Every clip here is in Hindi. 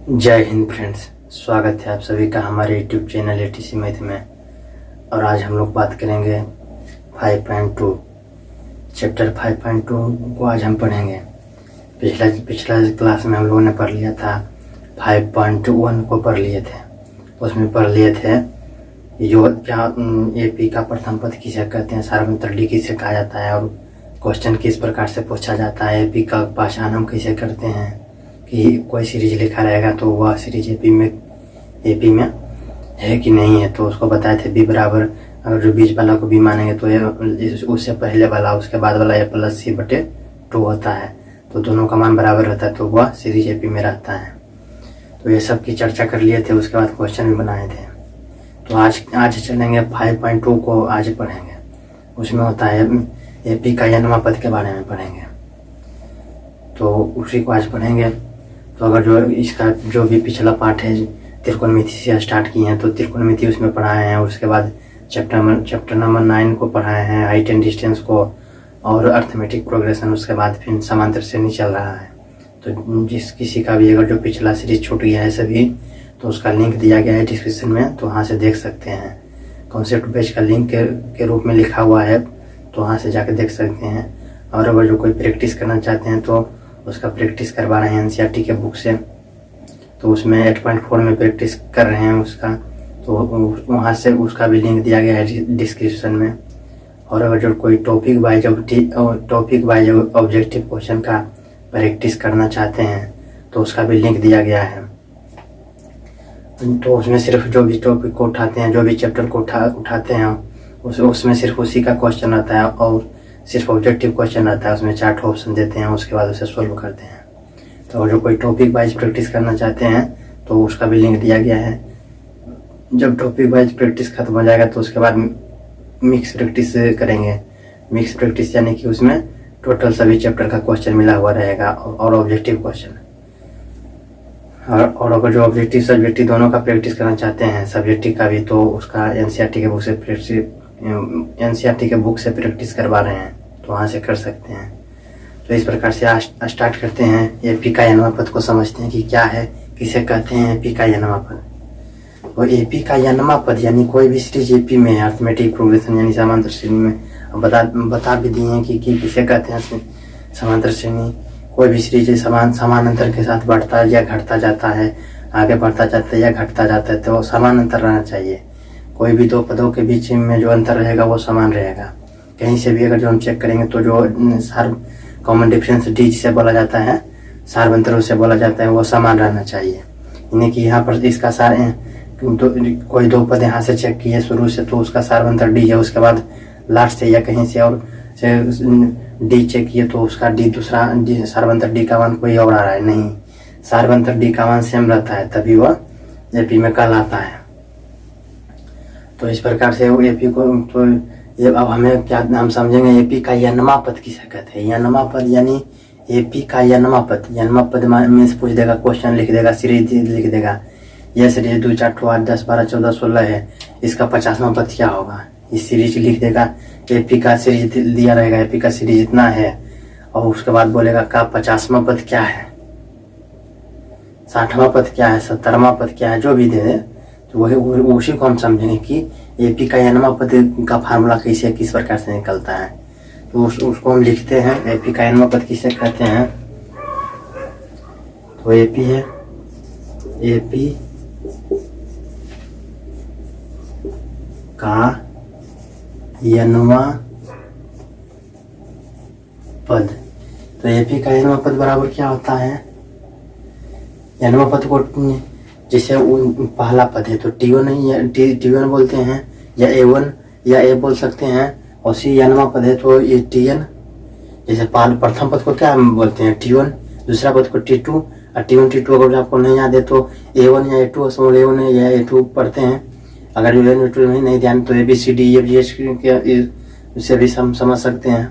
जय हिंद फ्रेंड्स, स्वागत है आप सभी का हमारे यूट्यूब चैनल एटीसी मैथ में। और आज हम लोग बात करेंगे 5.2 चैप्टर 5.2 को आज हम पढ़ेंगे। पिछला क्लास में हम लोगों ने पढ़ लिया था 5.1 को पढ़ लिए थे। उसमें पढ़ लिए थे जो क्या एपी का प्रथम पद किसे कहते हैं, सार्वभौमिक डी किसे कहा जाता है और क्वेश्चन किस प्रकार से पूछा जाता है, एपी का पहचान हम कैसे करते हैं कि कोई सीरीज लिखा रहेगा तो वह सीरीज एपी में है कि नहीं है। तो उसको बताए थे बी बराबर, अगर जो बीच वाला को बी मानेंगे तो ये उससे पहले वाला उसके बाद वाला ए प्लस सी बटे 2 होता है, तो दोनों का मान बराबर रहता है, तो वह सीरीज एपी में रहता है। तो ये सब की चर्चा कर लिए थे, उसके बाद क्वेश्चन भी बनाए थे। तो आज चलेंगे 5.2 को आज पढ़ेंगे। उसमें होता है एपी का यनमा पद के बारे में पढ़ेंगे, तो उसी को आज पढ़ेंगे। तो अगर जो इसका जो भी पिछला पार्ट है त्रिकोणमिति से स्टार्ट किए हैं तो त्रिकोणमिति उसमें पढ़ाए हैं। उसके बाद चैप्टर नंबर 9 को पढ़ाए हैं, हाइट एंड डिस्टेंस को और अर्थमेटिक प्रोग्रेशन। उसके बाद फिर समांतर श्रेणी चल रहा है। तो जिस किसी का भी अगर जो पिछला सीरीज छूट गया है सभी, तो उसका लिंक दिया गया है डिस्क्रिप्शन में, तो वहाँ से देख सकते हैं। कॉन्सेप्ट बेस का लिंक के रूप में लिखा हुआ है, तो वहाँ से जाकर देख सकते हैं। और अगर जो कोई प्रैक्टिस करना चाहते हैं तो उसका प्रैक्टिस करवा रहे हैं एनसीईआरटी के बुक से, तो उसमें 8.4 में प्रैक्टिस कर रहे हैं उसका, तो वहाँ से उसका भी लिंक दिया गया है डिस्क्रिप्शन में। और अगर जो कोई टॉपिक वाइज ऑब्जेक्टिव क्वेश्चन का प्रैक्टिस करना चाहते हैं तो उसका भी लिंक दिया गया है। तो उसमें सिर्फ जो भी टॉपिक को उठाते हैं, जो भी चैप्टर को उठाते हैं उसमें सिर्फ उसी का क्वेश्चन आता है और सिर्फ ऑब्जेक्टिव क्वेश्चन आता है। उसमें 4 ऑप्शन देते हैं, उसके बाद उसे सोल्व करते हैं। तो जो कोई टॉपिक वाइज प्रैक्टिस करना चाहते हैं तो उसका भी लिंक दिया गया है। जब टॉपिक वाइज प्रैक्टिस खत्म हो जाएगा तो उसके बाद मिक्स प्रैक्टिस करेंगे। मिक्स प्रैक्टिस यानी कि उसमें टोटल सभी चैप्टर का क्वेश्चन मिला हुआ रहेगा और ऑब्जेक्टिव क्वेश्चन। और अगर जो ऑब्जेक्टिव सब्जेक्टिव दोनों का प्रैक्टिस करना चाहते हैं, सब्जेक्टिव का भी, तो उसका एनसीईआरटी के बुक से प्रैक्टिस करवा रहे हैं, तो वहाँ से कर सकते हैं। तो इस प्रकार से स्टार्ट करते हैं। एपी का यनमा पद को समझते हैं कि क्या है, किसे कहते हैं एपी का यनमा पद। तो एपी का यनमा पद यानी कोई भी सीरीज एपी में अर्थमेटिक प्रोग्रेशन यानी समांतर श्रेणी में बता भी दिए हैं कि किसे कहते हैं समांतर श्रेणी। कोई भी सीरीज समानांतर के साथ बढ़ता या घटता जाता है, आगे बढ़ता जाता है या घटता जाता है, तो समानांतर रहना चाहिए। कोई भी दो पदों के बीच में जो अंतर रहेगा वो समान रहेगा। कहीं से भी अगर जो हम चेक करेंगे तो जो कॉमन डिफरेंस डी जिसे बोला जाता है, सार अंतर उसे बोला जाता है, वो समान रहना चाहिए। यानी कि यहाँ पर इसका कोई दो पद यहाँ से चेक किए शुरू से तो उसका सार अंतर डी है, उसके बाद लास्ट से या कहीं से और से डी चेक किए तो उसका डी दूसरा सार्वंतर डी का मान कोई और आ रहा है, नहीं, सार्वंतर डी का मान सेम रहता है, तभी वह एपी में कहलाता है। तो इस प्रकार से वो एपी को, तो ये अब हमें क्या हम समझेंगे एपी का यनमा पद किसे कहते हैं। यनमा पद यानी एपी का यनमा पद। यनमा पद में से पूछ देगा, क्वेश्चन लिख देगा, सीरीज लिख देगा। यह सीरीज 2, 4, 8, 10, 12, 14, 16 है, इसका 50वां पद क्या होगा, इस सीरीज लिख देगा। एपी का सीरीज दिया रहेगा, एपी का सीरीज इतना है, और उसके बाद बोलेगा का 50वां पद क्या है, 60वां पद क्या है, 70वां पद क्या है, जो भी दे दे तो वही उसी को हम समझेंगे कि एपी का यनमा पद का फार्मूला कैसे किस प्रकार से निकलता है। तो उसको हम लिखते हैं। एपी का यनमा पद किसे कहते हैं, तो एपी है एपी का यनमा पद। तो एपी का यनमा पद बराबर क्या होता है, यनमा पद को जैसे पहला पद है तो टी1 बोलते हैं, या A1 या ए बोल सकते हैं। और सी यनमा पद है तो ये टीएन, जैसे प्रथम पद को क्या बोलते हैं T1, दूसरा पद को T2, और T1 T2 अगर आपको नहीं याद है तो A1 या A2 स्मॉल A1 या A2 पढ़ते हैं। अगर A1 नहीं ध्यान तो ABCDEFG उससे भी हम समझ सकते हैं।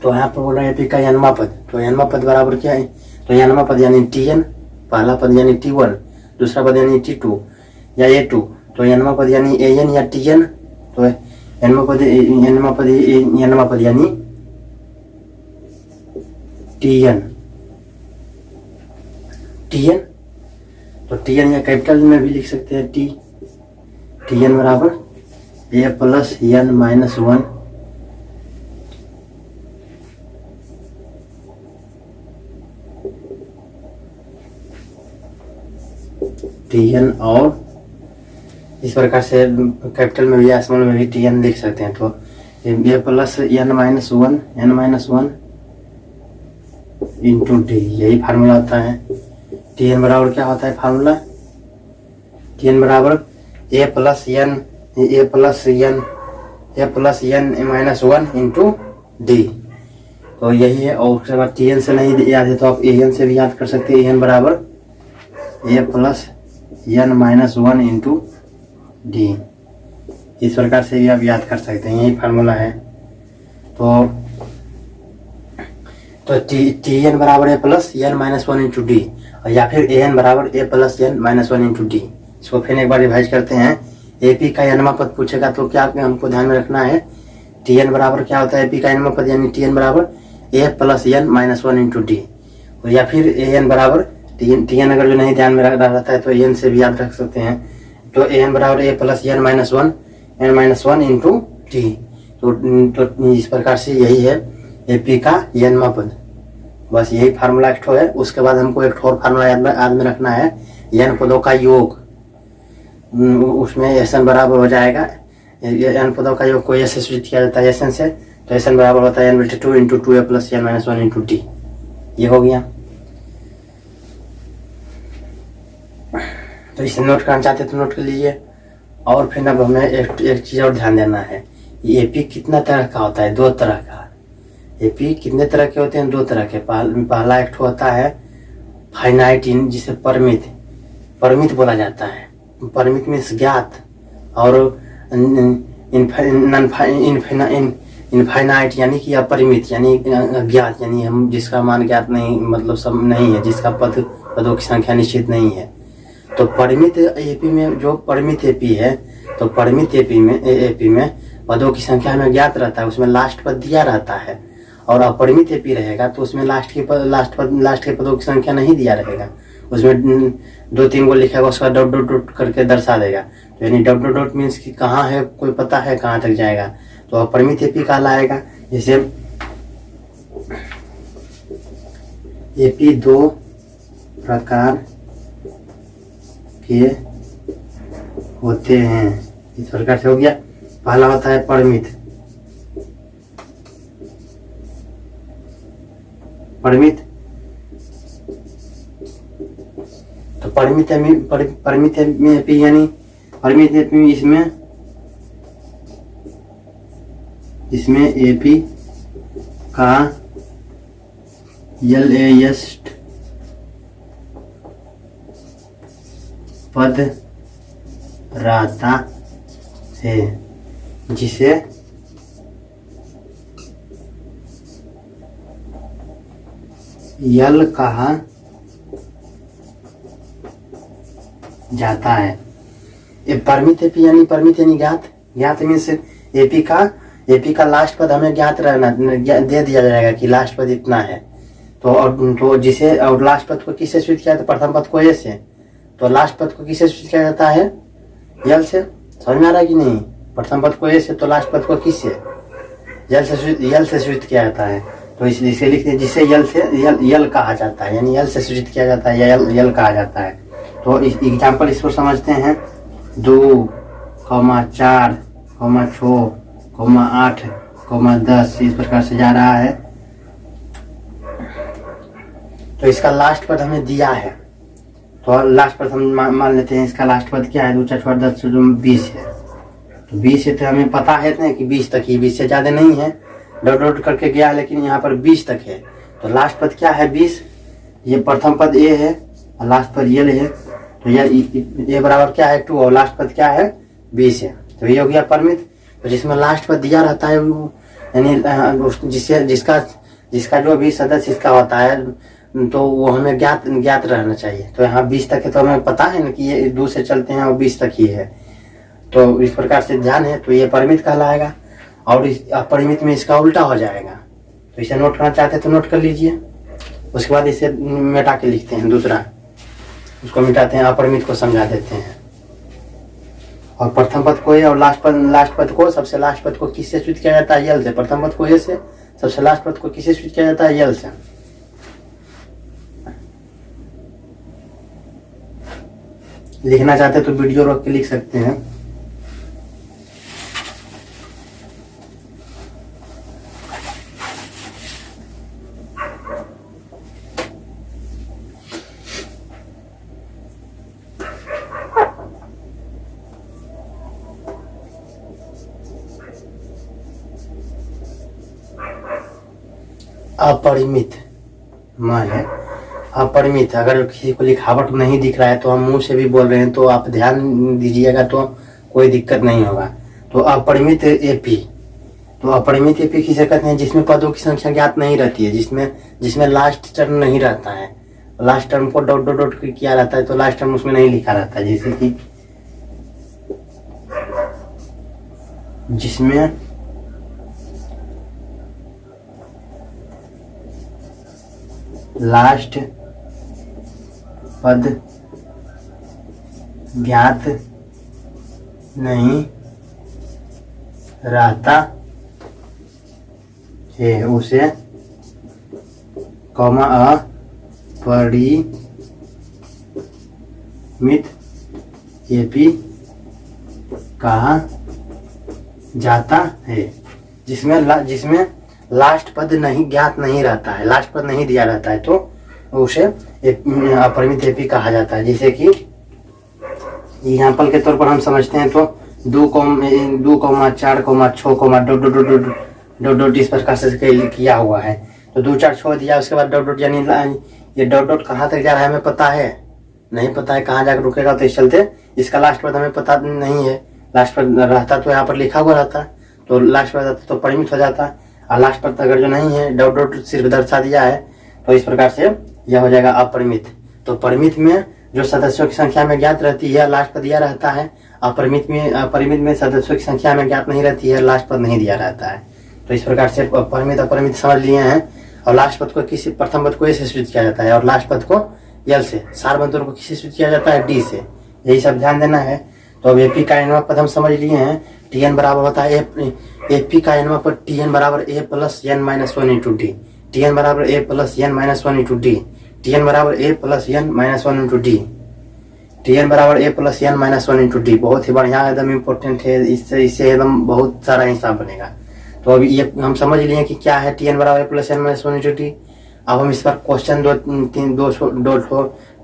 तो यहाँ पर बोल रहा है एपी का यनमा पद। तो यनमा पद बराबर क्या है, तो यनमा पद यानी Tn, पहला पद यानी T1, दूसरा पद यानी T2 या A2, तो यनमा पद यानी An या Tn। तो यनमा पद यानी Tn। टी एन, तो टी एन या कैपिटल में भी लिख सकते हैं टी एन बराबर A plus N minus one T N, और इस प्रकार से कैपिटल में भी या स्मॉल में भी टी एन लिख सकते हैं। तो A plus N minus one into D, यही फार्मूला होता है। टी एन बराबर क्या होता है फार्मूला, टी एन बराबर A plus N minus one into D, तो यही है। और उसके बाद टी एन से नहीं याद है तो आप ए एन से भी याद कर सकते हैं। ए एन बराबर A plus N minus one into D, इस प्रकार से भी आप याद कर सकते हैं, यही फार्मूला है। तो टी एन बराबर A plus N minus one into D, या फिर ए एन बराबर A plus N minus one into D. इसको फिर एक बार रिवाइज करते हैं। एपी का एनवा पद पूछेगा तो क्या हमको ध्यान में रखना है, टी एन बराबर क्या होता है एपी का एनवा पद, यानी टी एन बराबर A plus N minus one into D, या फिर ए एन बराबर टी एन अगर जो नहीं ध्यान में रहता है तो ए एन से भी याद रख सकते हैं। तो ए एन बराबर A plus N minus one into D, तो इस प्रकार से यही है एपी का एनवा पद। बस यही फार्मूला एक ठो है। उसके बाद हमको एक और फार्मूला याद में रखना है, एन पदों का योग, उसमें एस एन बराबर हो जाएगा, एन पदों का योग को एस से सूचित किया जाता है एस एन से, तो एस एन बराबर होता है एन बटे two into two A plus N minus one into D. ये हो गया। तो इसे नोट करना चाहते तो नोट कर लीजिए। और फिर अब हमें एक चीज और ध्यान देना है, ये एपी कितना तरह का होता है, दो तरह का। एपी कितने तरह के होते हैं, दो तरह के। पहला एक होता है फाइनाइट, जिसे परिमित बोला जाता है। परिमित मीन्स ज्ञात, और इनफाइनाइट यानी कि अपरिमित, यानी ज्ञात, यानी हम जिसका मान ज्ञात नहीं, मतलब सब नहीं है, जिसका पदों की संख्या निश्चित नहीं है। तो परिमित एपी में जो परिमित एपी है, तो परिमित एपी में पदों की संख्या हमें ज्ञात रहता है, उसमें लास्ट पद दिया रहता है। और अपरिमित एपी रहेगा तो उसमें लास्ट के पदों की संख्या नहीं दिया रहेगा, उसमें दो तीन को लिखेगा, उसका डॉट डॉट डॉट करके दर्शा देगा। तो यानी डॉट डॉट डॉट मीन्स कि कहाँ है, कोई पता है कहाँ तक जाएगा, तो अपरिमित एपी कहलाएगा। जैसे एपी दो प्रकार के होते हैं, इस प्रकार से हो गया। पहला होता है परिमित, तो परिमित एपी यानी परिमित एपी इसमें एपी का एलएएस्ट पद रहता है, जिसे यल कहा जाता है। ये परिमित एपी यानी ज्ञात मीन्स एपी का लास्ट पद हमें ज्ञात रहना, दे दिया जाएगा कि लास्ट पद इतना है। तो जिसे, और लास्ट पद को किससे सूचित किया जाता है, प्रथम पद को ए से, तो लास्ट पद को किससे सूचित किया जाता है, यल से। समझ में आ रहा है कि नहीं, प्रथम पद को ए से, तो लास्ट पद को किससे, यल से सूचित किया जाता है। तो इसे लिखते हैं जिसे यल कहा जाता है, यानी यल से सूचित किया जाता है, यल कहा जाता है। तो इस एग्जाम्पल इसको समझते हैं। 2, 4, 6, 8, 10 इस प्रकार से जा रहा है। तो इसका लास्ट पद हमें दिया है, तो लास्ट पद हम मान लेते हैं। इसका लास्ट पद क्या है, 2, 4, 10, 20 है। तो 20 है, तो हमें पता है ना कि 20 तक ही, 20 से ज्यादा नहीं है, डॉट डॉट करके गया है, लेकिन यहाँ पर 20 तक है। तो लास्ट पद क्या है, 20। ये प्रथम पद ए है और लास्ट पद यल है, तो ये बराबर क्या है 2, और लास्ट पद क्या है 20 है। तो ये हो गया परिमित। तो जिसमें लास्ट पद दिया रहता है, यानी जिसका जो भी सदस्य इसका होता है, तो वो हमें ज्ञात रहना चाहिए। तो यहाँ 20 तक है, तो हमें पता है ना कि ये 2 से चलते हैं और 20 तक ही है। तो इस प्रकार से ध्यान है, तो ये परिमित कहलाएगा। और इस अपरिमित में इसका उल्टा हो जाएगा। तो इसे नोट करना चाहते हैं तो नोट कर लीजिए। उसके बाद इसे मिटा के लिखते हैं दूसरा। उसको मिटाते हैं, अपरिमित को समझा देते हैं। और प्रथम पद को ए और लास्ट पद को, सबसे लास्ट पद को किससे सूचित किया जाता है? यल से। प्रथम पद को ए से, सबसे लास्ट पद को किससे सूचित किया जाता है? यल से। लिखना चाहते तो वीडियो रोक के लिख सकते हैं। अपरिमित माने अपरिमित, अगर किसी को लिखावट नहीं दिख रहा है तो हम मुंह से भी बोल रहे हैं तो आप ध्यान दीजिएगा तो कोई दिक्कत नहीं होगा। तो अपरिमित एपी, तो अपरिमित एपी किसे कहते हैं? जिसमें पदों की संख्या ज्ञात नहीं रहती है, जिसमें लास्ट टर्म नहीं रहता है। Last term co dot dot dot किया रहता है तो लास्ट टर्म उसमें नहीं लिखा रहता है। जैसे कि जिसमें लास्ट पद ज्ञात नहीं रहता है उसे कॉमा अपरिमित एपी कहा जाता है। जिसमें लास्ट पद नहीं ज्ञात नहीं रहता है, लास्ट पद नहीं दिया रहता है तो उसे अपरिमित एपी कहा जाता है। जैसे कि एग्जाम्पल के तौर पर हम समझते हैं तो 2,4,6,डॉट इस प्रकार से किया हुआ है। तो 2 4 6 दिया, उसके बाद डॉट डॉट, यानी ये डॉट डॉट कहाँ तक जा रहा है हमें पता है नहीं, पता है कहाँ जाकर रुकेगा, तो इस चलते इसका लास्ट पद हमें पता नहीं है। लास्ट पद रहता तो यहाँ पर लिखा हुआ रहता, तो लास्ट पद तो परिमित हो जाता, और लास्ट पद अगर जो नहीं है, डॉट डॉट सिर्फ दर्शा दिया है, तो इस प्रकार से यह हो जाएगा अपरिमित। तो परिमित में जो सदस्यों की संख्या में ज्ञात रहती है लास्ट पद दिया रहता है, अपरिमित में सदस्यों की संख्या में ज्ञात नहीं रहती है, लास्ट पद नहीं दिया रहता है। तो इस प्रकार से परिमित अपरिमित समझ लिए हैं। और लास्ट पद को किसी, प्रथम पद को ए से सूचित किया जाता है और लास्ट पद को यल से। सारबंतों को किससे सूचित किया जाता है? डी से। यही सब ध्यान देना है। तो अब एपी का एनवा पद हम समझ लिए हैं। टीएन बराबर होता है एपी का एनवा पद टीएन बराबर A plus N minus 1 into D. T N बराबर A plus N minus 1 into D. T N बराबर A plus N minus 1 into D. T N बराबर A plus N minus 1 into D. बहुत ही बढ़िया, एकदम इम्पोर्टेंट है। इससे एकदम बहुत सारा हिसाब बनेगा। तो अभी ये हम समझ लिए कि क्या है टीएन बराबर A plus N minus 1 into D. अब हम इस पर क्वेश्चन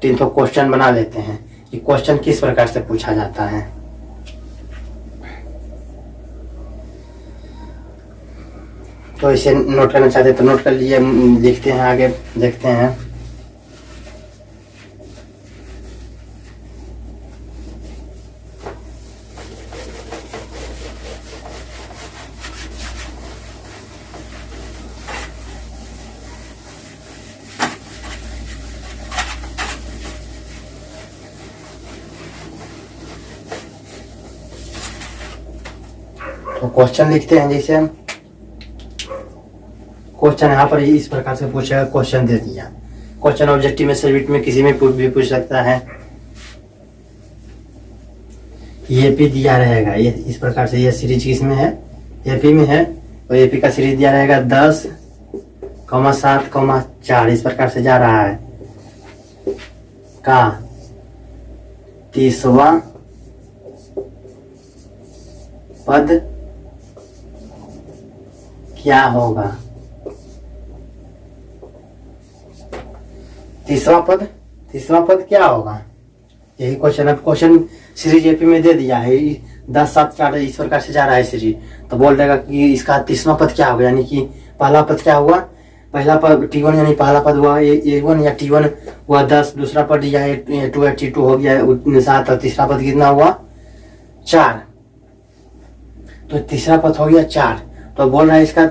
3 क्वेश्चन बना लेते हैं कि क्वेश्चन किस प्रकार से पूछा जाता है। तो इसे नोट करना चाहते हैं तो नोट कर लीजिए, लिखते हैं, आगे देखते हैं। तो क्वेश्चन लिखते हैं। जैसे क्वेश्चन यहाँ पर इस प्रकार से पूछेगा, क्वेश्चन दे दिया। क्वेश्चन ऑब्जेक्टिव में, सब्जेक्ट में, किसी में भी पूछ सकता है। एपी दिया रहेगा ये इस प्रकार से। ये सीरीज किसमें है? एपी में है। तो एपी का सीरीज दिया रहेगा 10,7,4 इस प्रकार से जा रहा है। का 30वां पद क्या होगा? 30वां पद क्या होगा? यही क्वेश्चन। अब क्वेश्चन सीरीज एपी में दे दिया है 10,7,4 इस प्रकार से जा रहा है सीरीज। तो बोल देगा कि इसका 30वां पद क्या होगा, यानी कि पहला पद क्या हुआ? पहला पद T1 यानी पहला पद हुआ A1 या T1 हुआ 10, दूसरा पद दिया है T2 या T2 हो गया 7, और तीसरा पद कितना हुआ? 4। तो तीसरा पद हो गया 4। तो बोल रहा है इसका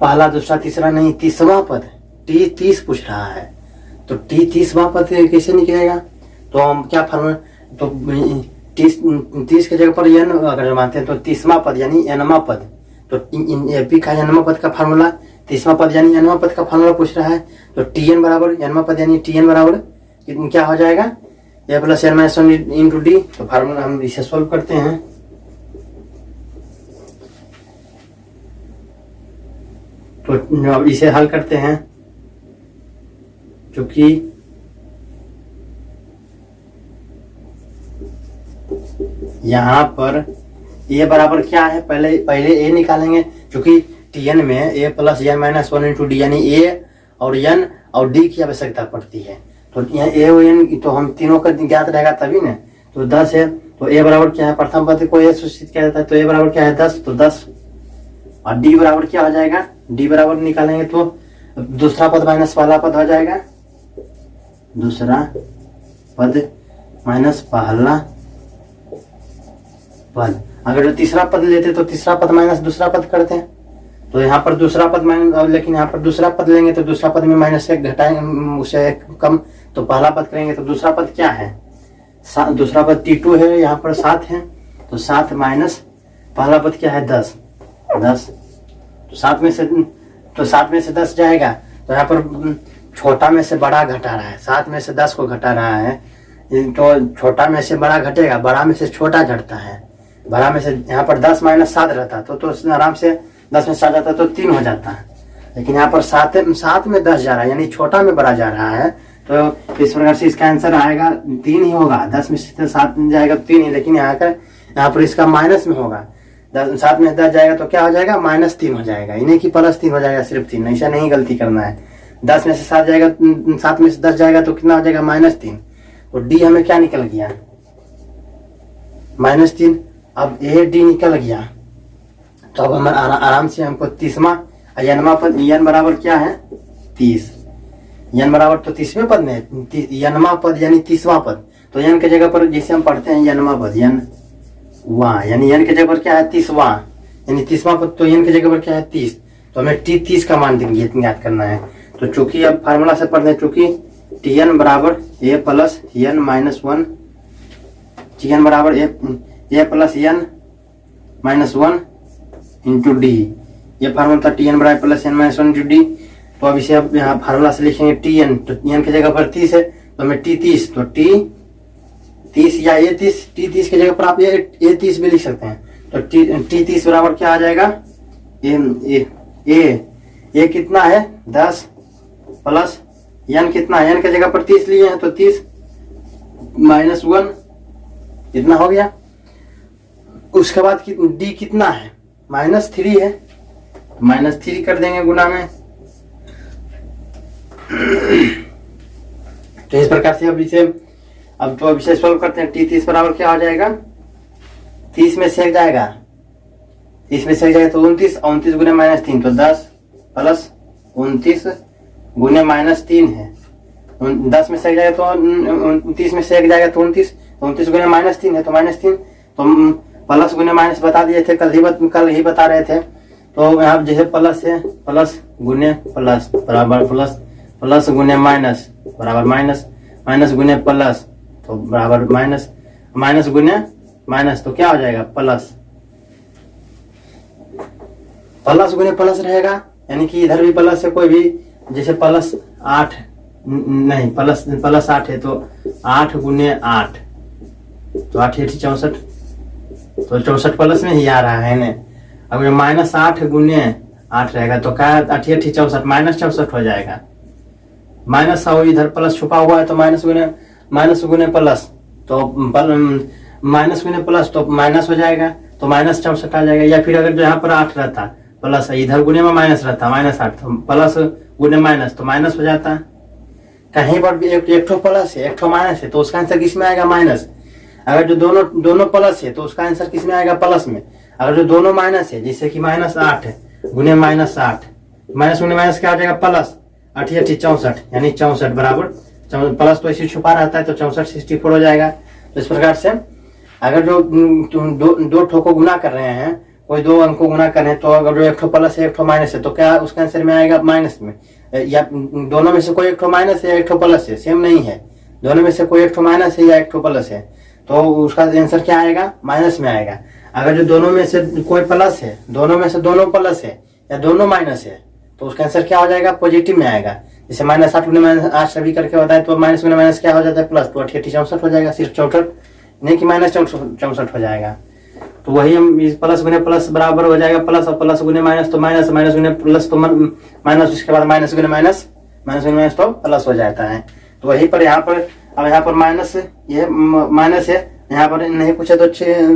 पहला, दूसरा, तीसरा नहीं, 30वां पद। T 30 पूछ रहा है तो T 30वां पद कैसे निकलेगा? तो हम क्या फॉर्मूला, तो 30 के जगह पर n अगर मानते हैं तो 30वां पद यानी nवां पद। तो एपी का nवां पद का फार्मूला, 30वां पद यानी nवां पद का फार्मूला पूछ रहा है। तो Tn बराबर nवां पद यानी Tn बराबर क्या हो जाएगा? A plus N minus one into D. तो फार्मूला हम इसे सोल्व करते हैं। तो अब इसे हल करते हैं, क्योंकि यहाँ पर ए बराबर क्या है, पहले ए निकालेंगे, क्योंकि टी एन में A plus N minus one into D, यानी ए और एन और डी की आवश्यकता पड़ती है। तो यहाँ ए और एन तो हम तीनों का ज्ञात रहेगा तभी ना। तो 10 है, तो ए बराबर क्या है, प्रथम पद को ए सूचित किया जाता है, तो ए बराबर क्या है 10, तो 10। और डी बराबर क्या हो जाएगा, डी बराबर निकालेंगे तो दूसरा पद माइनस पहला पद हो जाएगा, दूसरा पद माइनस पहला पद। अगर जो तीसरा पद लेते तो तीसरा पद माइनस दूसरा पद करते हैं। तो यहाँ पर दूसरा पद माइनस, लेकिन यहाँ पर दूसरा पद लेंगे तो दूसरा पद में माइनस एक घटाएंगे, उसे एक कम, तो पहला पद करेंगे तो दूसरा पद क्या है, दूसरा पद T2 है, यहाँ पर 7 है, तो 7 माइनस पहला पद क्या है 10। तो 7 में से 10 जाएगा। तो यहाँ पर छोटा में से बड़ा घटा रहा है, 7 में से 10 को घटा रहा है, तो छोटा में से बड़ा घटेगा, बड़ा में से छोटा घटता है। बड़ा में से यहाँ पर 10 माइनस 7 रहता तो आराम से 10 में 7 जाता तो 3 हो जाता है। लेकिन यहाँ पर 7 में 10 जा रहा है, यानी छोटा में बड़ा जा रहा है। तो इस प्रकार से इसका आंसर आएगा 3 ही होगा। 10 में से 7 जाएगा 3 ही, लेकिन यहाँ पर इसका माइनस में होगा। 7 में 10 जाएगा तो क्या हो जाएगा, -3 हो जाएगा, इन्हें की +3 हो जाएगा, सिर्फ 3, ऐसा नहीं गलती करना है। 10 में से 7 जाएगा, 7 में से 10 जाएगा तो कितना हो जाएगा, -3। तो डी हमें क्या निकल गया, -3। अब ए डी निकल गया, तो अब हम आराम से हमको 30वां यनमा पद, यन बराबर क्या है 30, यन बराबर तो 30वें पद में, यनमा पद यानी 30वां पद। तो यन के जगह पर जैसे हम पढ़ते हैं यनमा पद, यन वां, यानी यन के जगह पर क्या है 30वां, यानी 30वां पद, तो यन के जगह पर क्या है 30। तो हमें 30 का मान ज्ञात करना है। तो चूंकि अब फार्मूला से पढ़ते हैं, चूंकि टी एन बराबर A plus N minus one, T N बराबर A plus N minus one into D, ये फार्मूला था टी एन बराबर plus N minus one into D. तो अब इसे अब यहाँ फार्मूला से लिखेंगे टी एन, तो एन की जगह पर 30 है, तो हमें टी 30, तो टी 30 या ए 30, टी 30 की जगह पर आप ए 30 भी लिख सकते हैं। तो टी 30 बराबर क्या आ जाएगा, ए कितना है 10 प्लस एन कितना, एन की जगह पर 30 लिए हैं, तो 30 माइनस 1 कितना हो गया। उसके बाद डी कितना है, -3 है, -3 कर देंगे गुना में। तो इस प्रकार से अब इसे सोल्व करते हैं। टी 30 बराबर क्या हो जाएगा, 30 में से जाएगा, 30 में से जाएगा तो 29, 29 गुने -3, तो 10 प्लस 29 गुने -3 है। 10 में से जाएगा तो 30 में से एक जाएगा तो 29, 29 गुने -3 है, तो -3, तो प्लस गुने माइनस बता दिए थे, कल ही बता रहे थे। तो यहाँ जैसे प्लस है, प्लस गुने प्लस बराबर प्लस, प्लस गुने माइनस बराबर माइनस, माइनस गुने प्लस तो बराबर माइनस, माइनस गुने माइनस तो क्या हो जाएगा प्लस, प्लस गुने प्लस रहेगा, यानी कि इधर भी प्लस है, कोई भी जैसे प्लस 8 नहीं, प्लस 8 है, तो 8 गुने 8 तो 8 8 64, तो 64 प्लस में ही आ रहा है ना। अब -8 गुने 8 रहेगा तो क्या 8 8 64, -64 हो जाएगा। माइनस इधर प्लस छुपा हुआ है, तो माइनस गुने प्लस, तो माइनस गुने प्लस तो माइनस हो जाएगा, तो -64 आ जाएगा। या फिर अगर जो यहाँ पर 8 रहता प्लस, इधर गुने में माइनस रहता -8, तो प्लस गुने माइनस तो माइनस हो जाता। कहीं पर भी एक ठो प्लस है, एक ठो माइनस है, तो उसका आंसर किस में आएगा, माइनस। अगर जो दोनों प्लस है तो उसका आंसर किस में आएगा, प्लस में। अगर जो दोनों माइनस है, जैसे कि -8 है गुने -8, माइनस गुने माइनस क्या आ जाएगा प्लस, 8 8 64, यानी 64 बराबर, प्लस तो ऐसे छुपा रहता है, तो 64 64 हो जाएगा। तो इस प्रकार से अगर जो दो ठो को गुना कर रहे हैं, कोई दो अंक को गुना कर रहे हैं, तो अगर जो एक ठो प्लस है एक ठो माइनस है, तो क्या उसका आंसर में आएगा माइनस में। या दोनों में से कोई एक ठो माइनस है या एक ठो प्लस है, सेम नहीं है, दोनों में से कोई एक ठो माइनस है या एक ठो प्लस है, तो उसका आंसर क्या आएगा, माइनस में आएगा। अगर जो दोनों में से कोई प्लस है, दोनों में से दोनों प्लस है या दोनों माइनस है, तो उसका आंसर क्या हो जाएगा, पॉजिटिव में आएगा। जैसे -8 गुने -8 सभी करके बताए तो माइनस गुने माइनस क्या हो जाता है प्लस, तो 88 64 हो जाएगा, सिर्फ 64 नहीं कि -64 हो जाएगा। तो वही हम इस प्लस गुने प्लस बराबर हो जाएगा प्लस, और प्लस गुने माइनस तो माइनस, माइनस गुने प्लस तो माइनस, उसके बाद माइनस गुने माइनस, माइनस गुने माइनस तो प्लस हो जाता है। तो वहीं पर यहाँ पर, अब यहाँ पर माइनस, ये माइनस है, यहाँ पर नहीं पूछे तो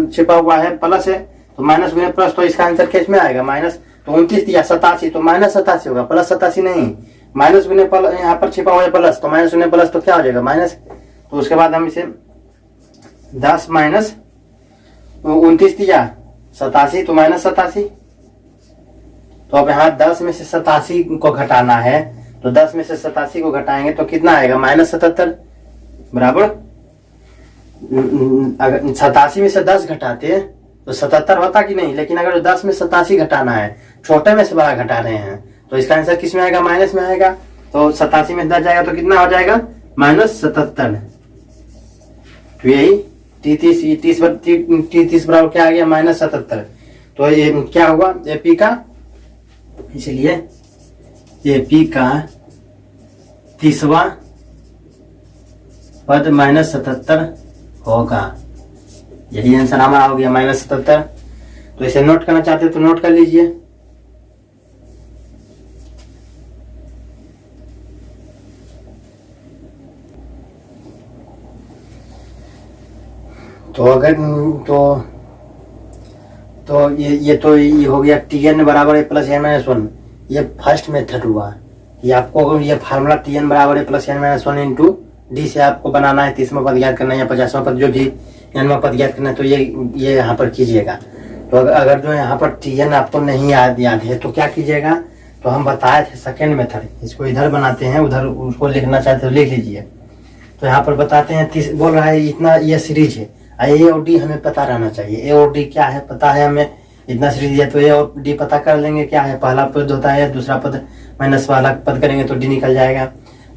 छिपा हुआ है प्लस है, तो माइनस गुने प्लस, तो इसका आंसर किस में आएगा माइनस, तो 29 दिया 87, तो -87 होगा, प्लस 87 नहीं, माइनस गुने यहाँ पर छिपा हुआ है प्लस, तो माइनस गुने प्लस तो क्या हो जाएगा माइनस। तो उसके बाद हम इसे 10 माइनस 29 दिया 87, तो -87। तो अब यहाँ 10 में से 87 को घटाना है, तो 10 में से 87 को घटाएंगे तो कितना आएगा -77 बराबर, अगर 87 में से 10 घटाते तो 77 होता कि नहीं, लेकिन अगर 10 में 87 घटाना है, छोटे में से बड़ा घटा रहे हैं, तो इसका आंसर किस में आएगा माइनस में आएगा। तो 87 में 10 जाएगा तो कितना हो जाएगा -77। तो यही 30 बराबर क्या आ गया -77। तो ये क्या होगा एपी का, इसलिए एपी का 30वां पद -77 होगा। यही आंसर हमारा हो गया -77। तो इसे नोट करना चाहते हैं तो नोट कर लीजिए। तो अगर तो ये हो गया Tn बराबर है प्लस n माइनस 1, ये फर्स्ट मेथड हुआ। ये आपको ये फार्मूला Tn बराबर है plus n minus 1 into D से आपको बनाना है, 30वां पद याद करना है या 50वां पद, जो भी nवां पद याद करना है, तो ये यहाँ पर कीजिएगा। तो अगर जो यहाँ पर Tn आपको नहीं याद है तो क्या कीजिएगा, तो हम बताए थे सेकेंड मेथड, इसको इधर बनाते हैं, उधर उसको लिखना चाहते हो लिख लीजिए। तो यहाँ पर बताते हैं, बोल रहा है इतना ये सीरीज है, ए और डी हमें पता रहना चाहिए, ए और डी क्या है पता है हमें, इतना सीरीज है तो ए और डी पता कर लेंगे क्या है, पहला पद होता है, दूसरा पद माइनस वाला पद करेंगे तो डी निकल जाएगा।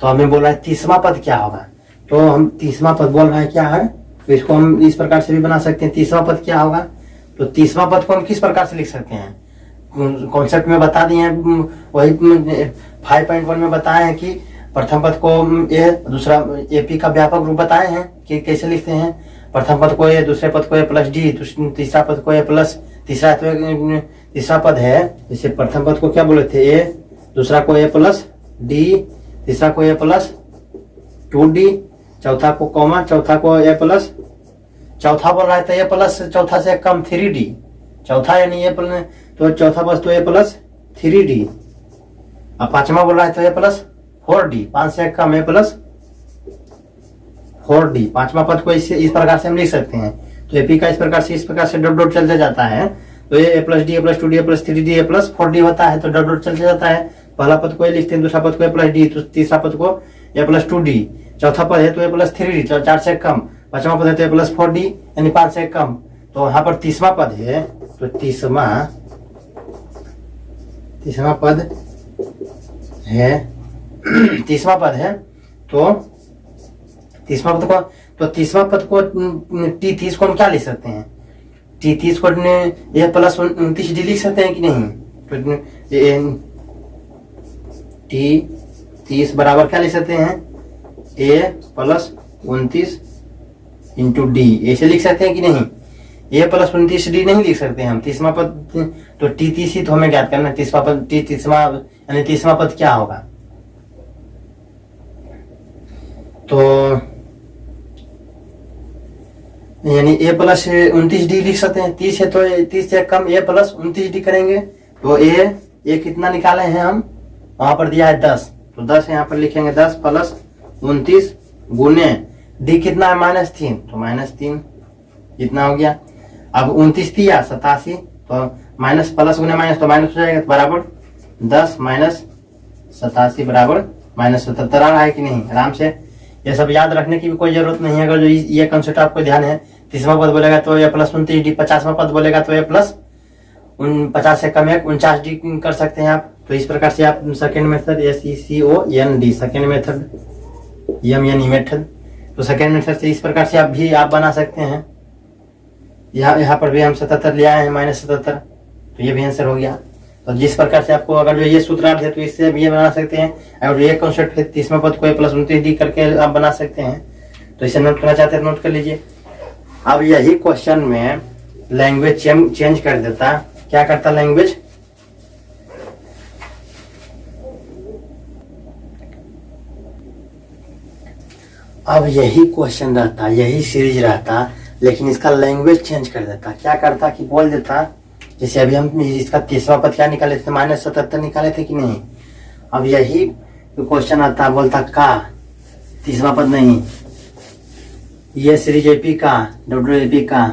तो हमें बोल रहा है 30वां पद क्या होगा, तो हम 30वां पद बोल रहा है क्या है, तो इसको हम इस प्रकार से भी बना सकते हैं। 30वां पद क्या होगा, तो 30वां पद को हम किस प्रकार से लिख सकते हैं, कॉन्सेप्ट में बता दिए हैं, वही 5.1 में बताए हैं कि प्रथम पद को ए, दूसरा एपी का व्यापक रूप बताए हैं कि कैसे लिखते हैं, प्रथम पद को ए, दूसरे पद को ए प्लस डी, तीसरा पद को ए प्लस, तीसरा पद है, जैसे प्रथम पद को क्या बोले थे ए, दूसरा को ए प्लस डी, तीसरा को ए प्लस 2d, चौथा को कॉमा, चौथा को ए प्लस, चौथा बोल रहा है तो ए प्लस चौथा से कम 3d, चौथा यानी ए प्लस, तो चौथा पद तो ए प्लस 3d, अब पांचवा बोल रहा है तो ए प्लस 4d, 5 से कम ए प्लस 4d, पांचवा पद को इस प्रकार से हम लिख सकते हैं। तो एपी का इस प्रकार से डॉट डॉट चलते जाता है, तो A plus D, A plus 2d, A plus 3d, A plus 4d होता है, तो डॉट डॉट चलते जाता है। पहला पद को ए लिखते हैं, दूसरा पद को ए प्लस डी, तो तीसरा पद को ए प्लस 2d, चौथा पद है तो ए प्लस 3d, 4 से कम, पांचवा पद है तो ए प्लस 4d यानी 5 से कम। तो यहाँ पर 30वां पद है, तो 30वां पद है, 30वां पद है, तो 30वां पद को, तो 30वां पद को T30 को हम क्या लिख सकते हैं, T30 को ए प्लस 29d लिख सकते हैं कि नहीं, तो T30 बराबर क्या लिख सकते हैं, ए प्लस 29 इंटू डी, ऐसे लिख सकते हैं कि नहीं, ए प्लस 29d नहीं लिख सकते हैं हम। 30वां पद तो T30 तो हमें ज्ञात करना है, 30वां पद, T30वां यानी 30वां पद क्या होगा, तो यानी ए प्लस 29d लिख सकते हैं, 30 है तो 30 से कम ए प्लस 29d करेंगे, तो ए कितना निकाले हैं हम, वहां पर दिया है 10, तो 10 यहाँ पर लिखेंगे, 10 प्लस 29 गुने डी कितना है -3, तो -3 इतना हो गया। अब 29 दिया 87, तो माइनस प्लस गुने माइनस तो माइनस हो जाएगा, बराबर 10 माइनस 87 बराबर -77 आ रहा है कि नहीं। आराम से ये सब याद रखने की भी कोई जरूरत नहीं है। अगर जो ये कंसेप्ट आपको ध्यान है, 30वां पद बोलेगा तो ए प्लस 29d, 50वां पद बोलेगा तो ए प्लस 50 से कम 49d कर सकते हैं आप। तो इस प्रकार से आप second method SECOND, second method MN method, तो सेकेंड मेथड से इस प्रकार से आप बना सकते हैं। यहाँ पर भी हम 77 ले आए हैं -77, तो ये भी आंसर हो गया। तो तो जिस प्रकार से आपको अगर जो ये सूत्रार्थ है तो इससे भी ये बना सकते हैं, अगर ये कॉन्सेप्ट है 30वां पद को a प्लस 29d करके आप बना सकते हैं। तो इसे नोट करना चाहते हैं नोट कर लीजिए। अब यही क्वेश्चन में लैंग्वेज चेंज कर देता, क्या करता लैंग्वेज, अब यही क्वेश्चन रहता, यही सीरीज रहता, लेकिन इसका लैंग्वेज चेंज कर देता। क्या करता कि बोल देता, जैसे अभी हम इसका 30वां पद क्या निकाले थे, -77 निकाले थे कि नहीं। अब यही क्वेश्चन आता, बोलता का 30वां पद नहीं, ये सीरीज एपी का, WAP का,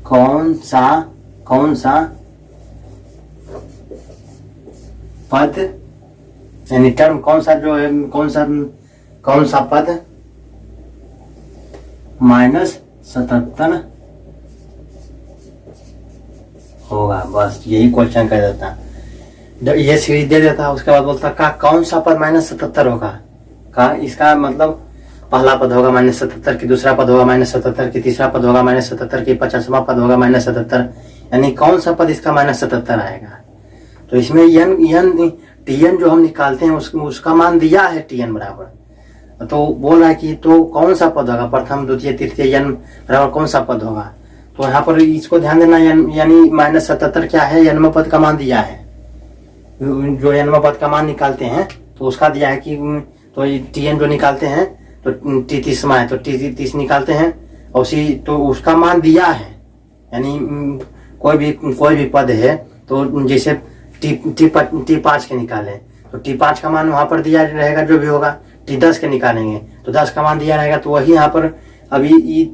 कौन सा पद, यानी टर्म कौन सा जो है, कौन सा पद -77 होगा। बस यही क्वेश्चन कर देता, ये सीरीज दे देता। उसके बाद बोलता का कौन सा पद -77 होगा, का इसका मतलब पहला पद होगा -77 की, दूसरा पद होगा -77 की, तीसरा पद होगा -77 की, 50वां पद होगा -77, यानी कौन सा पद इसका -77 आएगा। तो इसमें TN जो हम निकालते हैं उसका मान दिया है TN बराबर, तो बोल रहा है कि तो कौन सा पद होगा, प्रथम द्वितीय तृतीय n बराबर कौन सा पद होगा। तो यहाँ पर इसको ध्यान देना, यानी -77 क्या है, n पद का मान दिया है। जो n पद का मान निकालते हैं तो उसका दिया है कि तो TN जो निकालते हैं तो T 30वां है तो T 30 निकालते हैं, और उसी तो उसका मान दिया है। यानी कोई भी पद है तो जैसे T5 के निकालें तो T5 का मान वहां पर दिया रहेगा, जो भी होगा। T10 के निकालेंगे तो 10 का मान दिया रहेगा, तो वही यहाँ पर अभी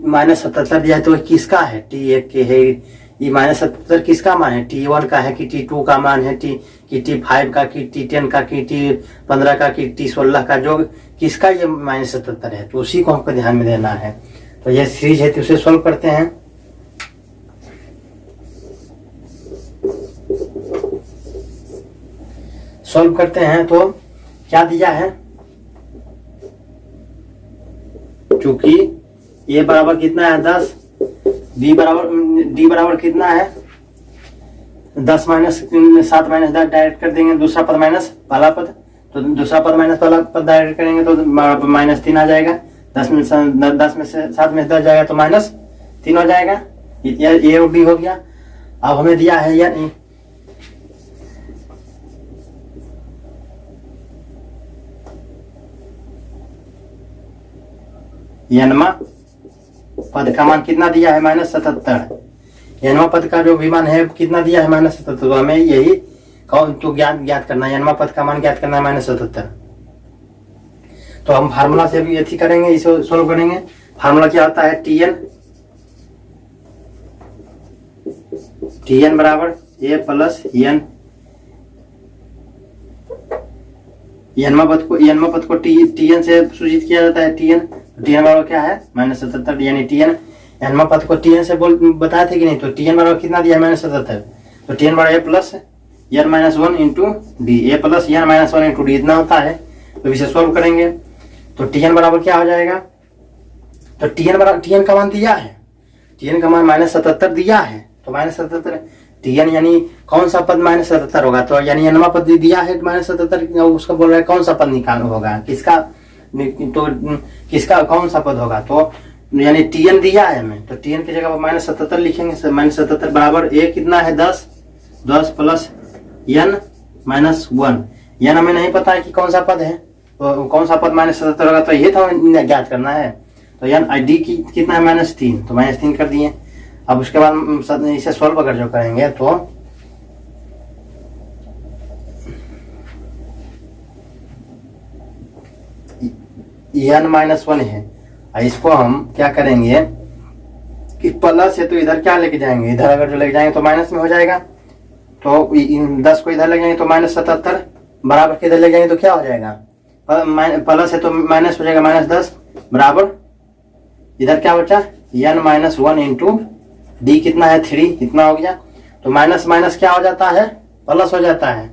-77 दिया है तो किसका है, T1 के है, ये -77 किसका मान है, T1 का है कि T2 का मान है, कि T5 का, कि T10 का, कि T15 का, कि T16 का, जो किसका ये -77 है, तो उसी को हमको ध्यान में देना है। तो ये सीरीज है तो उसे सोल्व करते हैं। सॉल्व करते हैं तो क्या दिया है, चूंकि a बराबर कितना है 10, d बराबर कितना है 10 -7 -10 डायरेक्ट कर देंगे, दूसरा पद माइनस पहला पद, तो दूसरा पद माइनस पहला पद डायरेक्ट करेंगे तो -3 आ जाएगा। 10 में से 7 में 10 जाएगा तो -3 हो जाएगा। ये और b हो गया। अब हमें दिया है यानी n पद का मान कितना दिया है -77। n पद का जो भी मान है कितना दिया है -77, तो हमें यही तो ज्ञात करना है, n पद का मान ज्ञात करना है -77। तो हम फार्मूला से भी यही करेंगे, इसे सोल्व करेंगे। फार्मूला क्या होता है, TN बराबर a प्लस n, n पद को TN से सूचित किया जाता है। TN बराबर क्या है -77, यानी TN n पद को TN से बताए थे कि नहीं, तो TN बराबर कितना दिया है -77, तो TN बराबर a plus n-1 into D, a plus n-1 into D इतना होता है। तो इसे सोल्व करेंगे तो TN बराबर क्या हो जाएगा, तो TN का मान दिया है, TN का मान -77 दिया है, तो -77 TN यानी कौन सा पद -77 होगा, तो यानी n पद दिया है -77, उसका बोल रहा है कौन सा पद निकाल होगा, किसका, तो किसका कौन सा पद होगा, तो यानी TN दिया है हमें, तो TN की जगह -77 लिखेंगे। -77 बराबर a कितना है 10 प्लस n-1, n हमें नहीं पता है कि कौन सा पद है, तो कौन सा पद -77 होगा, तो ये तो हमें ज्ञात करना है। तो n id की कितना है -3, तो -3 कर दिए। अब उसके बाद इसे सॉल्व अगर जो करेंगे तो n-1 है, इसको हम क्या करेंगे कि प्लस है तो इधर क्या लेके जाएंगे, इधर अगर जो लेके जाएंगे तो माइनस में हो जाएगा, तो 10 को इधर ले जाएंगे तो -77 बराबर के इधर ले जाएंगे तो क्या हो जाएगा, प्लस है तो माइनस हो जाएगा -10 बराबर इधर क्या बचा n-1 इंटू डी कितना है 3, इतना हो गया। तो माइनस माइनस क्या हो जाता है, प्लस हो जाता है।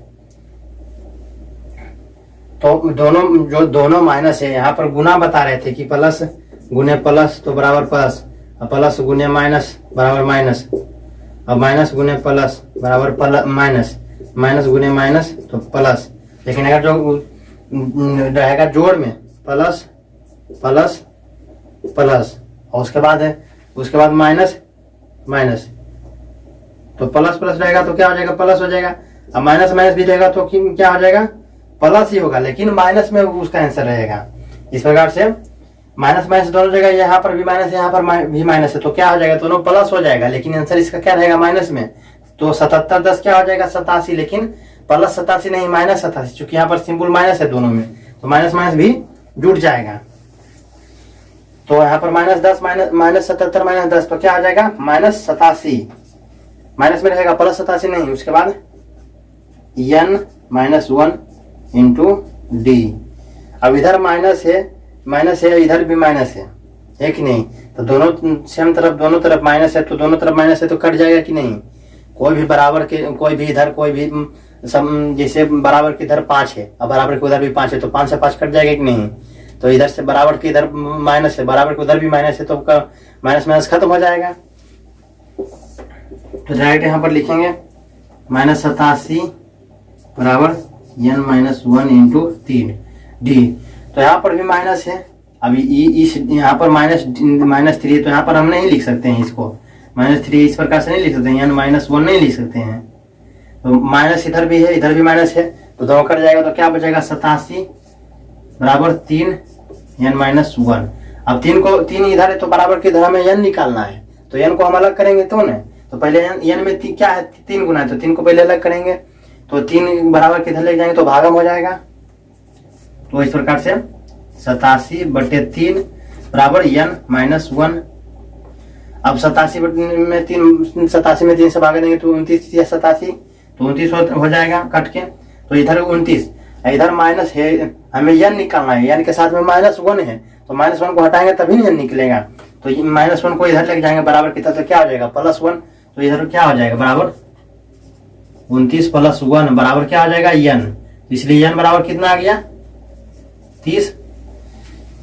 तो दोनों माइनस है, यहाँ पर गुना बता रहे थे कि प्लस गुने प्लस तो बराबर प्लस, अब प्लस गुने माइनस बराबर माइनस, अब माइनस गुने प्लस बराबर माइनस, माइनस गुने माइनस तो प्लस। लेकिन अगर जो रहेगा जोड़ में प्लस प्लस प्लस और उसके बाद माइनस माइनस, तो प्लस प्लस रहेगा तो क्या हो जाएगा, प्लस हो जाएगा। अब माइनस माइनस भी रहेगा तो क्या हो जाएगा, प्लस ही होगा, लेकिन माइनस में उसका आंसर रहेगा। इस प्रकार से माइनस माइनस दोनों जगह, यहाँ पर भी माइनस यहाँ पर भी माइनस है, तो क्या हो जाएगा, दोनों प्लस हो जाएगा, लेकिन आंसर इसका क्या रहेगा, माइनस में। तो 77 10 क्या हो जाएगा, 87, लेकिन प्लस 87 नहीं, माइनस 87, चूंकि यहाँ पर सिंपल माइनस है दोनों में, तो माइनस माइनस भी जुड़ जाएगा। तो यहाँ पर -10 माइनस 77 -10 तो क्या आ जाएगा, -87, माइनस में रहेगा, प्लस 87 नहीं। उसके बाद n-1 इंटू डी। अब इधर माइनस है, इधर भी माइनस है कि नहीं, तो दोनों सेम तरफ, दोनों तरफ माइनस है, तो दोनों तरफ माइनस है तो कट जाएगा कि नहीं। कोई भी बराबर के, कोई भी इधर, कोई भी जैसे बराबर के इधर 5 है, अब बराबर के उधर भी 5 है, तो 5 से 5 कट जाएगा कि नहीं। तो इधर से बराबर के इधर माइनस है, बराबर के उधर भी माइनस है, तो माइनस माइनस खत्म हो जाएगा। तो डायरेक्ट यहाँ पर लिखेंगे -87 बराबर n-1 इंटू 3 डी। तो यहाँ पर भी माइनस है, अभी इस यहाँ पर -3, तो यहाँ पर हम नहीं लिख सकते हैं इसको, -3 इस प्रकार से नहीं लिख सकते हैं, n-1 नहीं लिख सकते हैं। तो माइनस इधर भी है, इधर भी माइनस है, तो दोनों कट जाएगा, तो क्या बचेगा, 87 बराबर 3 n-1। अब 3 इधर है, तो बराबर के इधर हमें n निकालना है, तो n को हम अलग करेंगे तो न, तो पहले n में क्या है, 3 गुना है, तो 3 को पहले अलग करेंगे, तो 3 बराबर के इधर ले जाएंगे तो भागम हो जाएगा। तो इस प्रकार से 87/3 बराबर n-1। अब 87 में 3 से भाग देंगे तो 29 या 87, तो 29 हो जाएगा कट के। तो इधर 29, इधर माइनस है, हमें n निकालना है, n के साथ में -1 है, तो -1 को हटाएंगे तभी n निकलेगा। तो -1 को इधर लेके जाएंगे बराबर की तरफ, तो क्या हो जाएगा, +1। तो इधर क्या हो जाएगा, बराबर 29 + 1 बराबर क्या हो जाएगा, n। इसलिए n बराबर कितना आ गया, 30।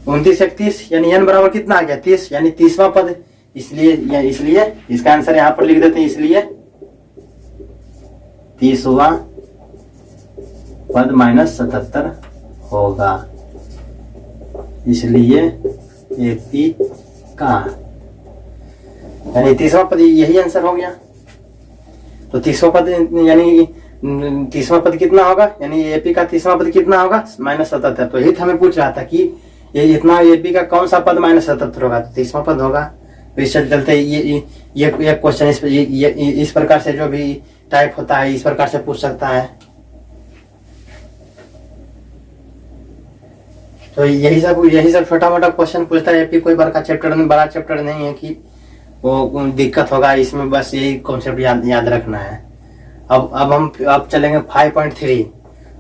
29 एक 30, यानी n बराबर कितना आ गया, 30, यानी 30वां पद। इसलिए इसका आंसर यहाँ पर लिख देते हैं, इसलिए 30वां पद -77 होगा। इसलिए AP का यानी 30वां पद यही आंसर हो गया। तो 30वां पद यानी 30वां पद कितना होगा, यानी AP का 30वां पद कितना होगा, -77। तो यही हमें पूछ रहा था कि ये इतना AP का कौन सा पद -77 होगा, तो 30वां पद होगा। तो इससे चलते ये क्वेश्चन इस प्रकार से जो भी टाइप होता है, इस प्रकार से पूछ सकता है। तो यही सब छोटा मोटा क्वेश्चन पूछता है AP, कोई बड़ा चैप्टर नहीं है कि वो दिक्कत होगा इसमें, बस यही कॉन्सेप्ट याद रखना है। अब चलेंगे 5.3।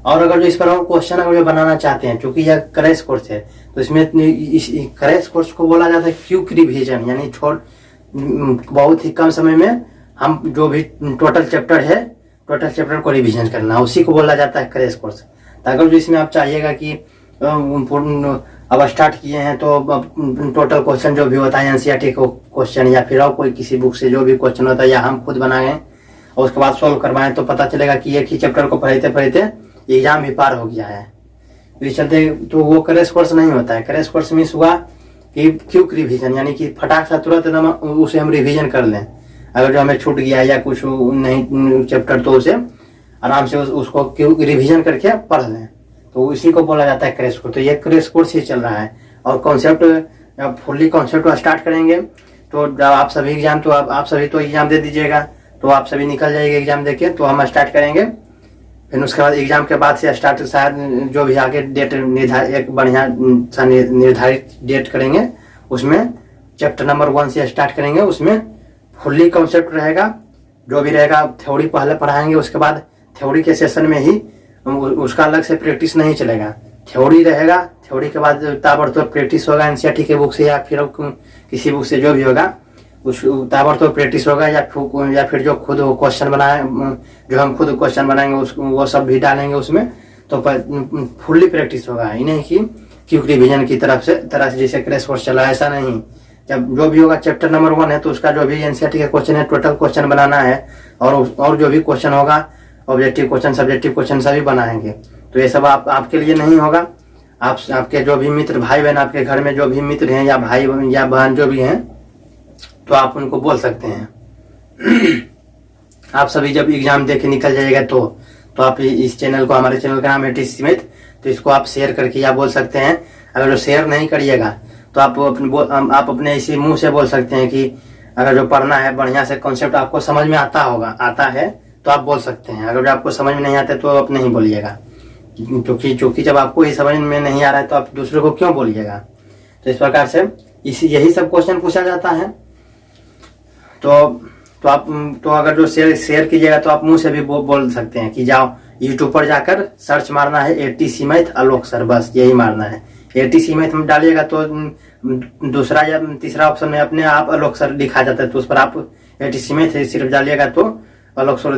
और अगर जो इस पर हम क्वेश्चन अगर जो बनाना चाहते हैं, क्योंकि यह क्रैश कोर्स है, तो इसमें इस क्रैश कोर्स को बोला जाता है क्विक रिवीजन, यानी बहुत ही कम समय में हम जो भी टोटल चैप्टर को रिवीजन करना, उसी को बोला जाता है क्रैश कोर्स। तो अगर जो इसमें आप चाहिएगा कि अब स्टार्ट किए हैं तो टोटल क्वेश्चन जो भी होता है NCERT को क्वेश्चन, या फिर और कोई किसी बुक से जो भी क्वेश्चन होता है, या हम खुद बनाएं और उसके बाद सॉल्व करवाएं, तो पता चलेगा कि एक ही चैप्टर को पढ़ते एग्जाम भी पार हो गया है। तो इस चलते तो वो क्रैश कोर्स नहीं होता है। क्रैश कोर्स मीन्स हुआ कि क्विक रिवीजन, यानी कि फटाक सा तुरंत एकदम उसे हम रिवीजन कर लें। अगर जो हमें छूट गया या कुछ नहीं चैप्टर, तो उसे आराम से उसको क्विक रिवीजन करके पढ़ लें, तो इसी को बोला जाता है क्रैश कोर्स। तो ये क्रैश कोर्स ही चल रहा है। और कॉन्सेप्ट, जब फुल्ली कॉन्सेप्ट स्टार्ट करेंगे तो जब आप सभी एग्जाम, तो आप सभी तो एग्जाम दे दीजिएगा, तो आप सभी निकल जाइएगा एग्जाम देके, तो हम स्टार्ट करेंगे। फिर उसके बाद एग्जाम के बाद से स्टार्ट, शायद जो भी आगे डेट एक बढ़िया सा निर्धारित डेट करेंगे, उसमें चैप्टर नंबर 1 से स्टार्ट करेंगे। उसमें फुल्ली कॉन्सेप्ट रहेगा, जो भी रहेगा थ्योरी पहले पढ़ाएंगे, उसके बाद थ्योरी के सेशन में ही उसका अलग से प्रैक्टिस नहीं चलेगा। थ्योरी रहेगा, थ्योरी के बाद ताबड़तोड़ प्रैक्टिस होगा NCERT के बुक से या फिर किसी बुक से जो भी होगा, उस ताबड़तोड़ प्रैक्टिस होगा, या फिर जो खुद क्वेश्चन बनाए, जो हम खुद क्वेश्चन बनाएंगे वो सब भी डालेंगे उसमें, तो फुल्ली प्रैक्टिस होगा। ही नहीं कि क्विक रिवीजन की तरह से जैसे क्रैश कोर्स चला, ऐसा नहीं। जब जो भी होगा चैप्टर नंबर 1 है तो उसका जो भी एनसीईआरटी का क्वेश्चन है टोटल क्वेश्चन बनाना है, और जो भी क्वेश्चन होगा ऑब्जेक्टिव क्वेश्चन सब्जेक्टिव क्वेश्चन सभी बनाएंगे। तो ये सब आपके लिए नहीं होगा, आपके जो भी मित्र भाई बहन आपके घर में जो भी मित्र हैं या भाई या बहन जो भी हैं तो आप उनको बोल सकते हैं। आप सभी जब एग्जाम दे के निकल जाइएगा तो आप इस चैनल को, हमारे चैनल का नाम है एटीसी मैथ, तो इसको आप शेयर करके या बोल सकते हैं। अगर जो शेयर नहीं करिएगा तो आप अपने इसी मुंह से बोल सकते हैं कि अगर जो पढ़ना है बढ़िया से कॉन्सेप्ट आपको समझ में आता है तो आप बोल सकते हैं। अगर जो आपको समझ में नहीं आते तो आप नहीं बोलिएगा, क्योंकि जब आपको ही समझ में नहीं आ रहा है तो आप दूसरे को क्यों बोलिएगा। तो इस प्रकार से यही सब क्वेश्चन पूछा जाता है। तो अगर जो शेयर कीजिएगा तो आप मुंह से भी बोल सकते हैं कि जाओ यूट्यूब पर जाकर सर्च मारना है एटीसी मैथ आलोक सर, बस यही मारना है। एटीसी मैथ में डालिएगा तो दूसरा या तीसरा ऑप्शन में अपने आप आलोक सर लिखा जाता है, तो उस पर आप एटीसी मैथ सिर्फ डालिएगा तो आलोक सर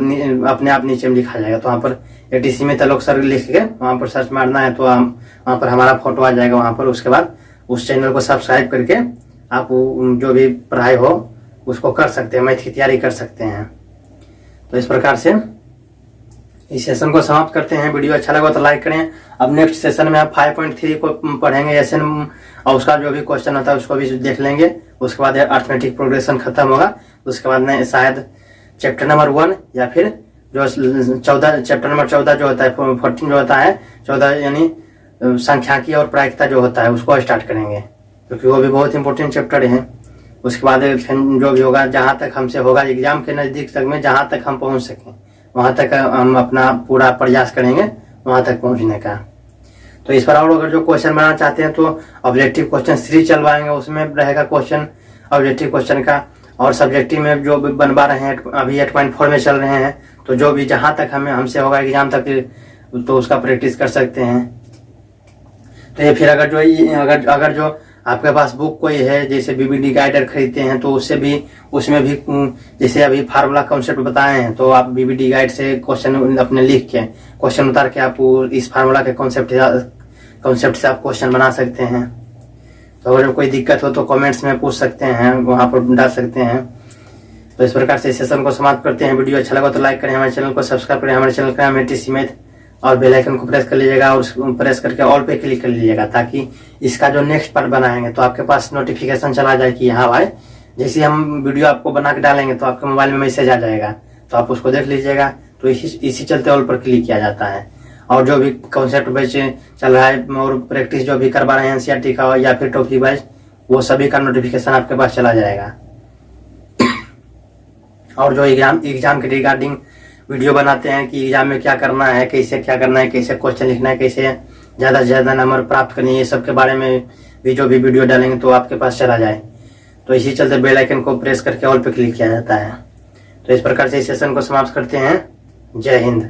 अपने आप नीचे में लिखा जाएगा। तो वहाँ पर एटीसी मैथ आलोक सर लिख के वहाँ पर सर्च मारना है तो वहाँ पर हमारा फोटो आ जाएगा वहाँ पर। उसके बाद उस चैनल को सब्सक्राइब करके आप जो भी पढ़ाई हो उसको कर सकते हैं, मैथ की तैयारी कर सकते हैं। तो इस प्रकार से इस सेशन को समाप्त करते हैं। वीडियो अच्छा लगा तो लाइक करें। अब नेक्स्ट सेशन में आप 5.3 को पढ़ेंगे एसएन, और उसका जो भी क्वेश्चन होता है उसको भी देख लेंगे। उसके बाद अर्थमेटिक प्रोग्रेशन खत्म होगा। उसके बाद में शायद चैप्टर नंबर 1 या फिर जो 14 चैप्टर नंबर 14 जो होता है 14 जो होता है 14 यानी सांख्यिकी और प्रायिकता जो होता है उसको स्टार्ट करेंगे, क्योंकि वो भी बहुत इंपॉर्टेंट चैप्टर है। उसके बाद जो भी होगा जहाँ तक हमसे होगा एग्जाम के नज़दीक तक में जहाँ तक हम पहुँच सकें वहाँ तक हम अपना पूरा प्रयास करेंगे वहाँ तक पहुँचने का। तो इस पर और अगर जो क्वेश्चन बनाना चाहते हैं तो ऑब्जेक्टिव क्वेश्चन 3 चलवाएंगे, उसमें रहेगा क्वेश्चन ऑब्जेक्टिव क्वेश्चन का। और सब्जेक्टिव में जो भी बनवा रहे हैं अभी 8.4 में चल रहे हैं, तो जो भी जहाँ तक हमसे होगा एग्जाम तक तो उसका प्रैक्टिस कर सकते हैं। तो ये फिर अगर जो आपके पास बुक कोई है जैसे बीबीडी गाइडर खरीदते हैं तो उसमें भी जैसे अभी फार्मूला कॉन्सेप्ट बताए हैं तो आप बीबीडी गाइड से क्वेश्चन अपने लिख के क्वेश्चन उतार के आप इस फार्मूला के कॉन्सेप्ट से आप क्वेश्चन बना सकते हैं। तो अगर कोई दिक्कत हो तो कमेंट्स में पूछ सकते हैं, वहाँ पर डाल सकते हैं। तो इस प्रकार से सेशन को समाप्त करते हैं। वीडियो अच्छा लगा तो लाइक करें, हमारे चैनल को सब्सक्राइब करें। हमारे चैनल का नाम है एटीसी मैथ, और बेल आइकन को प्रेस कर लीजिएगा और प्रेस करके ऑल पे क्लिक कर लीजिएगा, ताकि इसका जो नेक्स्ट पार्ट बनाएंगे तो आपके पास नोटिफिकेशन चला जाए कि हाँ भाई जैसे हम वीडियो आपको बना के डालेंगे तो आपके मोबाइल में मैसेज आ जाएगा, तो आप उसको देख लीजिएगा। तो इसी चलते ऑल पर क्लिक किया जाता है। और जो भी कॉन्सेप्ट वाइज चल रहा है और प्रैक्टिस जो भी करवा रहे हैं एनसीईआरटी का या फिर टॉपिक वाइज, वो सभी का नोटिफिकेशन आपके पास चला जाएगा। और जो एग्जाम के रिगार्डिंग वीडियो बनाते हैं कि एग्जाम में क्या करना है, कैसे क्वेश्चन लिखना है, कैसे ज़्यादा से ज़्यादा नंबर प्राप्त करनी है, ये सब के बारे में भी जो भी वीडियो डालेंगे तो आपके पास चला जाए। तो इसी चलते बेल आइकन को प्रेस करके ऑल पे क्लिक किया जाता है। तो इस प्रकार से इस सेशन को समाप्त करते हैं। जय हिंद।